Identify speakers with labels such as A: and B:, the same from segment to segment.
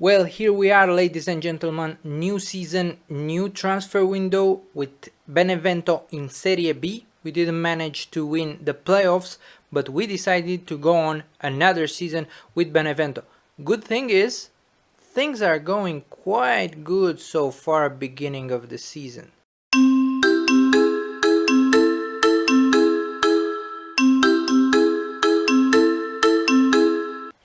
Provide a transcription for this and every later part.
A: Well, here we are, ladies and gentlemen. New season, new transfer window with Benevento in Serie B. We didn't manage to win the playoffs, but we decided to go on another season with Benevento. Good thing is, things are going quite good so far beginning of the season.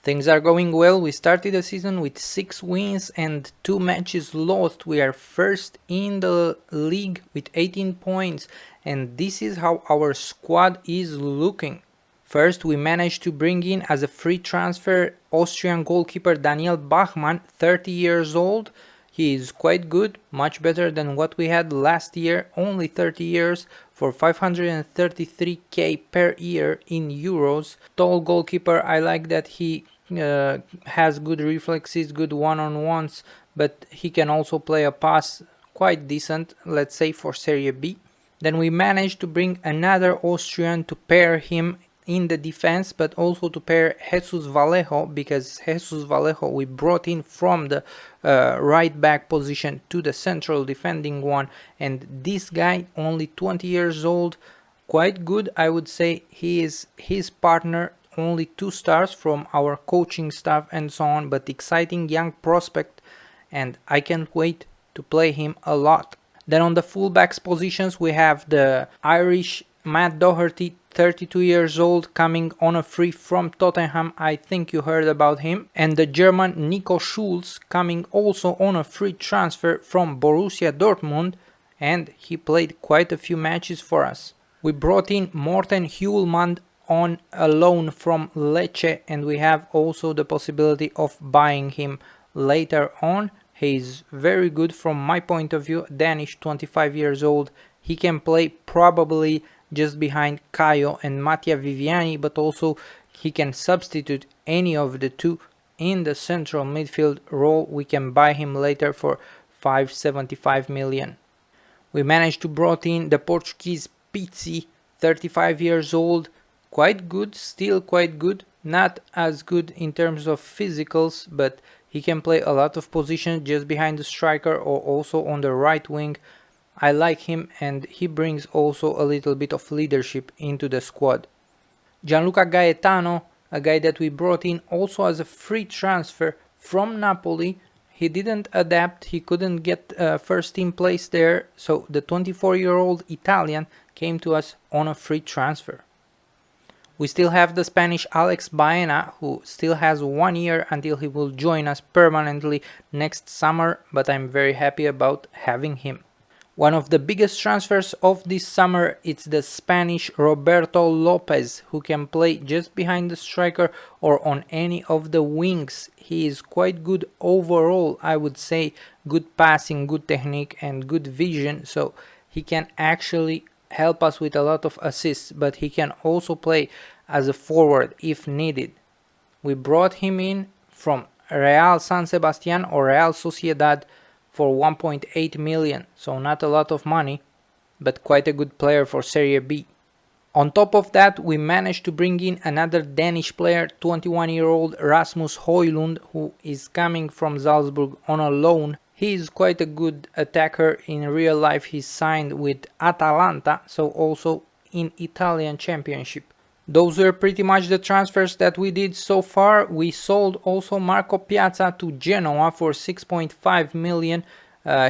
A: Things are going well. We started the season with 6 wins and 2 matches lost. We are first in the league with 18 points, and this is how our squad is looking. First, we managed to bring in as a free transfer Austrian goalkeeper Daniel Bachmann, 30 years old. He is quite good, much better than what we had last year, only 30 years, for 533k per year in euros. Tall goalkeeper, I like that he has good reflexes, good one-on-ones, but he can also play a pass quite decent, let's say for Serie B. Then we managed to bring another Austrian to pair him in the defense, but also to pair Jesus Vallejo, because Jesus Vallejo we brought in from the right back position to the central defending one, and this guy, only 20 years old, quite good, I would say. He is his partner, only 2 stars from our coaching staff and so on, but exciting young prospect, and I can't wait to play him a lot. Then on the fullbacks positions we have the Irish Matt Doherty, 32 years old, coming on a free from Tottenham. I think you heard about him. And the German Nico Schulz, coming also on a free transfer from Borussia Dortmund, and he played quite a few matches for us. We brought in Morten Hjulmand on a loan from Lecce, and we have also the possibility of buying him later on. He is very good from my point of view, Danish, 25 years old. He can play probably just behind Caio and Mattia Viviani, but also he can substitute any of the two in the central midfield role. We can buy him later for 575 million. We managed to brought in the Portuguese Pizzi, 35 years old, quite good, still quite good, not as good in terms of physicals, but he can play a lot of positions just behind the striker or also on the right wing. I like him, and he brings also a little bit of leadership into the squad. Gianluca Gaetano, a guy that we brought in also as a free transfer from Napoli. He didn't adapt, he couldn't get first team place there, so the 24-year-old Italian came to us on a free transfer. We still have the Spanish Alex Baena, who still has 1 year until he will join us permanently next summer, but I'm very happy about having him. One of the biggest transfers of this summer is the Spanish Roberto Lopez, who can play just behind the striker or on any of the wings. He is quite good overall, I would say. Good passing, good technique and good vision, so he can actually help us with a lot of assists, but he can also play as a forward if needed. We brought him in from Real San Sebastian or Real Sociedad for 1.8 million, so not a lot of money, but quite a good player for Serie B. On top of that, we managed to bring in another Danish player, 21-year-old Rasmus Højlund, who is coming from Salzburg on a loan. He is quite a good attacker. In real life he signed with Atalanta, so also in Italian Championship. Those were pretty much the transfers that we did so far. We sold also Marco Piazza to Genoa for 6.5 million.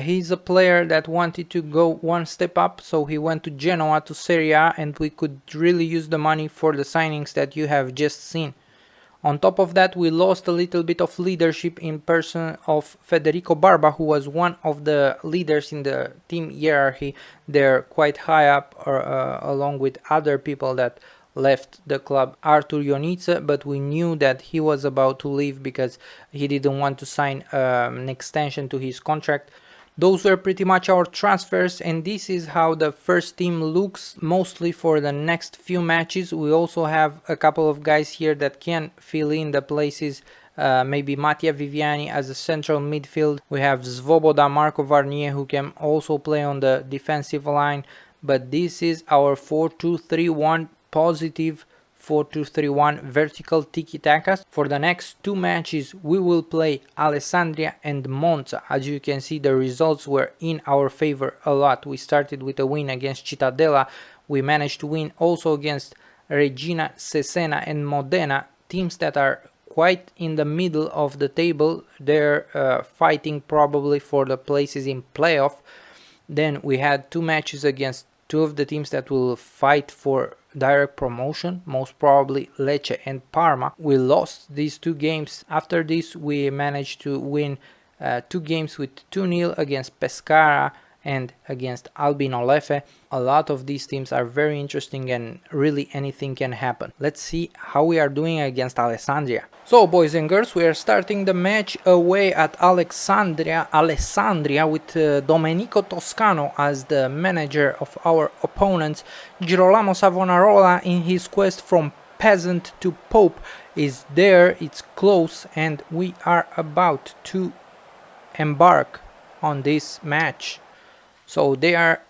A: He's a player that wanted to go one step up, so he went to Genoa to Serie A, and we could really use the money for the signings that you have just seen. On top of that, we lost a little bit of leadership in person of Federico Barba, who was one of the leaders in the team hierarchy. They're quite high up, along with other people that left the club, Artur Ionitze, but we knew that he was about to leave because he didn't want to sign an extension to his contract. Those were pretty much our transfers, and this is how the first team looks mostly for the next few matches. We also have a couple of guys here that can fill in the places, maybe Mattia Viviani as a central midfield. We have Svoboda, Marco Varnier, who can also play on the defensive line, but this is our 4-2-3-1 positive 4-2-3-1 vertical tiki-taka. For the next 2 matches we will play Alessandria and Monza. As you can see, the results were in our favor a lot. We started with a win against Cittadella. We managed to win also against Regina, Cesena and Modena, teams that are quite in the middle of the table. They're fighting probably for the places in playoff. Then we had 2 matches against 2 of the teams that will fight for direct promotion, most probably Lecce and Parma. We lost these 2 games. After this we managed to win 2 games with 2-0 against Pescara and against Albino Leffe. A lot of these teams are very interesting and really anything can happen. Let's see how we are doing against Alessandria. So boys and girls, we are starting the match away at Alessandria with Domenico Toscano as the manager of our opponents. Girolamo Savonarola, in his quest from peasant to pope, is there. It's close and we are about to embark on this match. So they are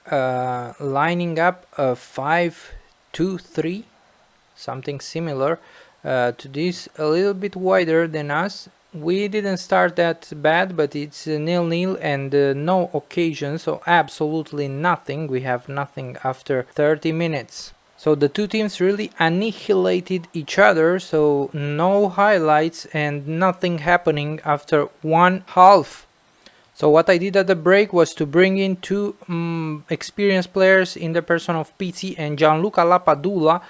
A: lining up a 5-2-3, something similar to this, a little bit wider than us. We didn't start that bad, but it's 0-0 and no occasion, so absolutely nothing. We have nothing after 30 minutes. So the 2 teams really annihilated each other, so no highlights and nothing happening after 1 half. So what I did at the break was to bring in 2 experienced players in the person of Pizzi and Gianluca Lapadula.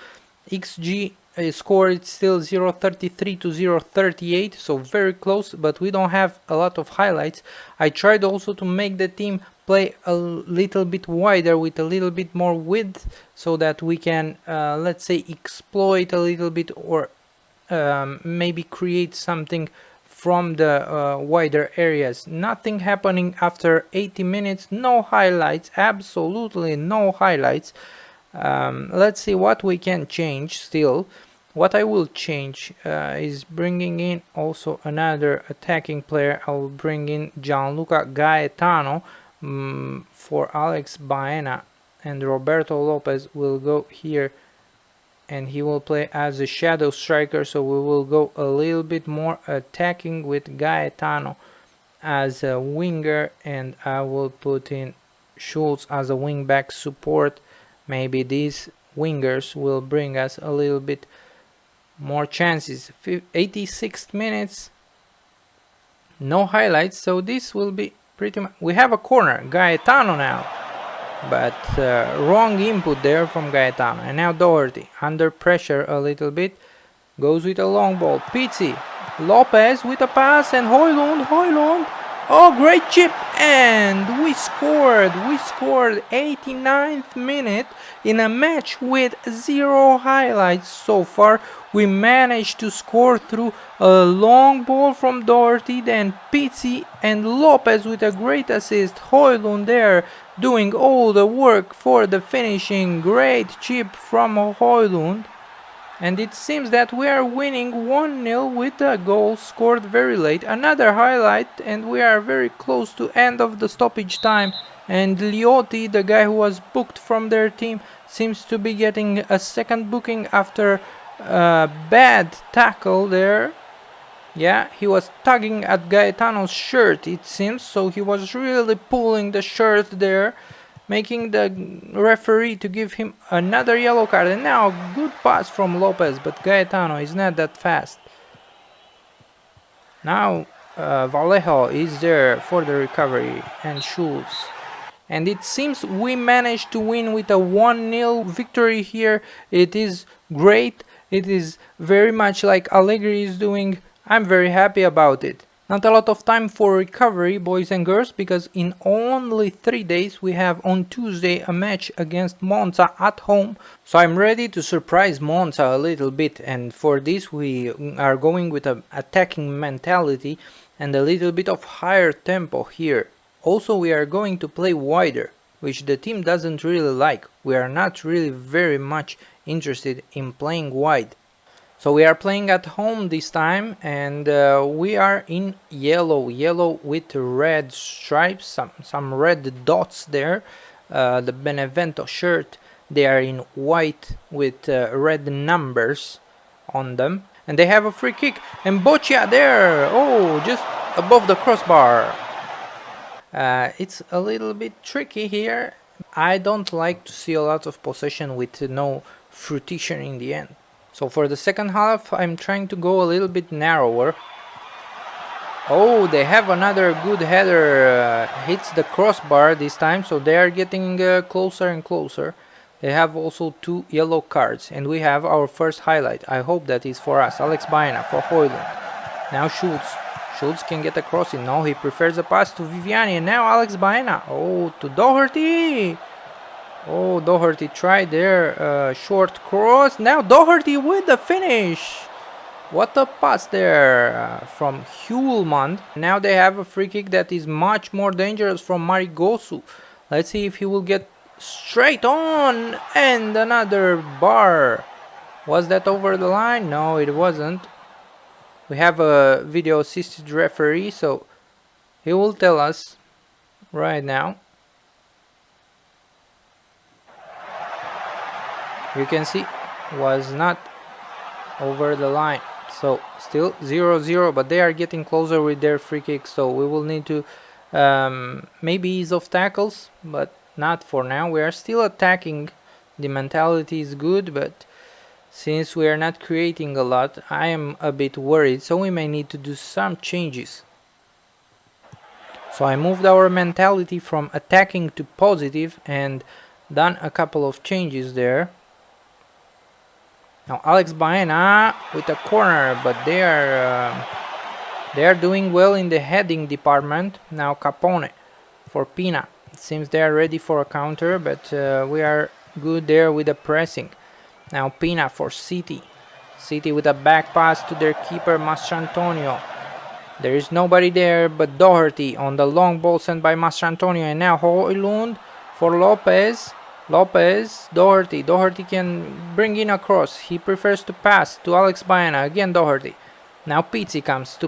A: XG score is still 0.33 to 0.38, so very close, but we don't have a lot of highlights. I tried also to make the team play a little bit wider with a little bit more width so that we can, let's say, exploit a little bit or maybe create something from the wider areas. Nothing happening after 80 minutes, no highlights, absolutely no highlights. Let's see what we can change still. What I will change is bringing in also another attacking player. I will bring in Gianluca Gaetano for Alex Baena, and Roberto Lopez will go here and he will play as a shadow striker, so we will go a little bit more attacking with Gaetano as a winger, and I will put in Schultz as a wingback support. Maybe these wingers will bring us a little bit more chances. 86th minutes, no highlights, so this will be pretty much. We have a corner, Gaetano now, but wrong input there from Gaetano. And now Doherty under pressure a little bit, goes with a long ball. Pizzi, Lopez with a pass, and Højlund, oh, great chip, and we scored 89th minute in a match with 0 highlights so far. We managed to score through a long ball from Doherty, then Pizzi and Lopez with a great assist. Højlund there doing all the work for the finishing. Great chip from Højlund. And it seems that we are winning 1-0 with a goal scored very late. Another highlight, and we are very close to end of the stoppage time. And Liotti, the guy who was booked from their team, seems to be getting a second booking after a bad tackle there. Yeah, he was tugging at Gaetano's shirt, it seems, so he was really pulling the shirt there, making the referee to give him another yellow card. And now good pass from Lopez, but Gaetano is not that fast. Now Vallejo is there for the recovery, and Schultz. And it seems we managed to win with a 1-0 victory here. It is great. It is very much like Allegri is doing. I'm very happy about it. Not a lot of time for recovery, boys and girls, because in only 3 days we have on Tuesday a match against Monza at home. So I'm ready to surprise Monza a little bit, and for this we are going with an attacking mentality and a little bit of higher tempo here. Also, we are going to play wider, which the team doesn't really like. We are not really very much interested in playing wide. So we are playing at home this time, and we are in yellow with red stripes, some red dots there, the Benevento shirt. They are in white with red numbers on them. And they have a free kick. And Boccia there! Oh, just above the crossbar. It's a little bit tricky here. I don't like to see a lot of possession with no fruition in the end. So for the second half, I'm trying to go a little bit narrower. Oh, they have another good header, hits the crossbar this time, so they are getting closer and closer. They have also 2 yellow cards, and we have our first highlight. I hope that is for us. Alex Baena for Højlund. Now Schultz. Schultz can get a crossing. No, he prefers a pass to Viviani, and now Alex Baena. Oh, to Doherty. Oh, Doherty tried there, short cross. Now Doherty with the finish. What a pass there from Hjulmand. Now they have a free kick that is much more dangerous from Marigosu. Let's see if he will get straight on. And another bar. Was that over the line? No, it wasn't. We have a video assisted referee, so he will tell us right now. You can see was not over the line. So still 0-0, but they are getting closer with their free kicks, so we will need to maybe ease off tackles, but not for now. We are still attacking. The mentality is good, but since we are not creating a lot, I am a bit worried, so we may need to do some changes. So I moved our mentality from attacking to positive and done a couple of changes there. Now Alex Baena with a corner, but they are doing well in the heading department. Now Capone for Pina. It seems they are ready for a counter, but we are good there with the pressing. Now Pina for City. City with a back pass to their keeper Mastrantonio. There is nobody there but Doherty on the long ball sent by Mastrantonio, and now Højlund for Lopez. Doherty can bring in a cross. He prefers to pass to Alex Baena. Again Doherty. Now Pizzi comes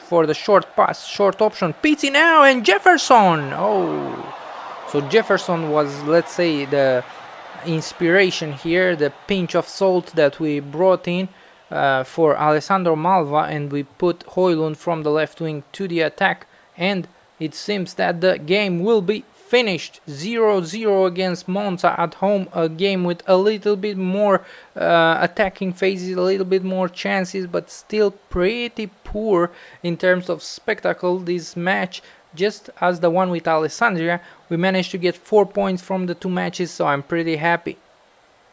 A: for the short pass, short option. Pizzi now, and Jefferson. Oh, so Jefferson was, let's say, the inspiration here, the pinch of salt that we brought in for Alessandro Malva, and we put Højlund from the left wing to the attack, and it seems that the game will be finished 0-0 against Monza at home. A game with a little bit more attacking phases, a little bit more chances, but still pretty poor in terms of spectacle. This match, just as the one with Alessandria, we managed to get 4 points from the 2 matches, so I'm pretty happy.